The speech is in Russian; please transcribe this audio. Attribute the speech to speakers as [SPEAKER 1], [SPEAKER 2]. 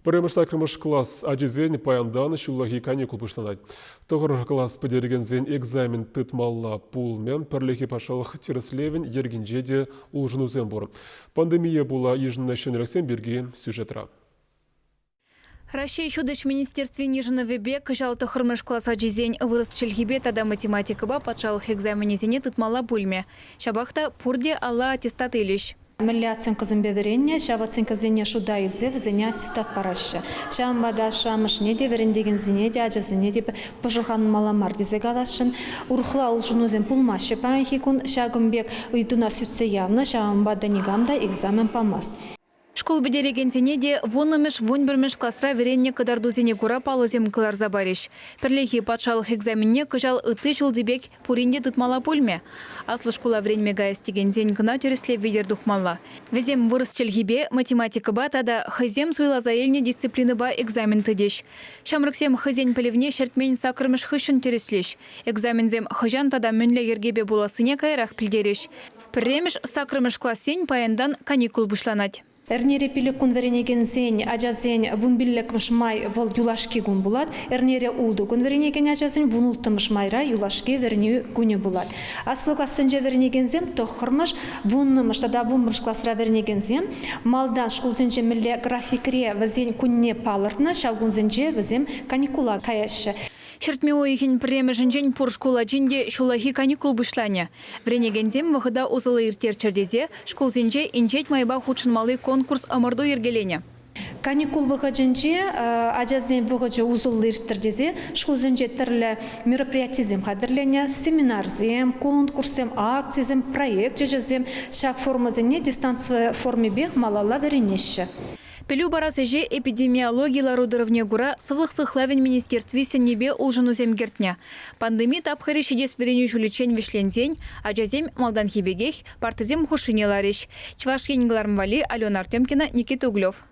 [SPEAKER 1] Піреміш сакрымыш класс ажизен паяндан шуллахи каникул пыштанать. Тоғыр класс педерегензен экзамен тытмалла пулмен пірлехи пашалық тереслевен ергенжеде улжынузен бұр. Пандемия була ежінна шөнерексен берге сюжетра.
[SPEAKER 2] Россия шудыш министерстве Нижнего Вебек жалты хырмыш класс ажизен вырыс челхибе тада математика ба патшалық экзаменезене тытмалла пульме. Шабахта пурде алла аттестат илиш.
[SPEAKER 3] Милли оценка зимбеверения, шав оценка зене шуда изев, зене аттестат парашы. Шамбада шамыш неде верендеген зенеде, ажа зенеде пожырхан маламар дезегалашын. Урхла улжынузен пулмашы панхикун, шагымбек уйдуна сүтсе явно, шамбада негамда экзамен памаст.
[SPEAKER 2] Школ бедереген зенеде вонымеш вонбірмеш классра веренне кадарду зене кура палызем кылар забариш. Перлехи патшалық экзаменне кыжал ыты жолдыбек пуринде тытмала пульме. Аслы школа вренме гайстеген зен кына тереслеп ведер духмалла. Везем вырыс челхибе математика ба тада хызем суйла заэльне дисциплины ба экзамен тыдеш. Шамрыксем хызен пелевне шертмен сакырмеш хышын тереслеш. Экзамензем хыжан тада мөнле ергебе буласыне кайрах пилдереш. Премеш сакырмеш классен паяндан каникул бушланать.
[SPEAKER 3] Эрнере пилек конверенеген зен, ажазен вунбиллек мышмай вол юлашки гун булат. Эрнере улду конверенеген ажазен вунулты мышмайра юлашки верню гуне булат. Аслы классенже вернеген зен тохырмыш вуннымыш тада вунмыш классра вернеген зен. Малдан школ зенже милле графикре вазен кунне палыртна, шавгун зенже вазем каникула каяшы.
[SPEAKER 2] Шертме ойхин преме жінжен пур школа жинде шулахи каникул бушланя. Вренегензем вахыда узылы иртер чердезе, школ зенже инжет майба хучынмалы конкурс амырду ергелене.
[SPEAKER 3] Каникул выходженже, ажазен выходжа узылы иртердезе, школ зенже тірлі мероприятизем қадырлене, семинарзем, конкурсем, акциязем, проект жежезем, шак формазене дистанция форме бех малала веренеші.
[SPEAKER 2] Пелю барасыже эпидемиологиялар удырывне гура сывлық сықлавен министерстве сенебе улжынузем гертня. Пандемия тапхары шедес вереню жуличен вишлензень, ажазем малдан хибегех, партызем хушинелариш. Чваш енглармвали Алена Артемкина, Никита Углев.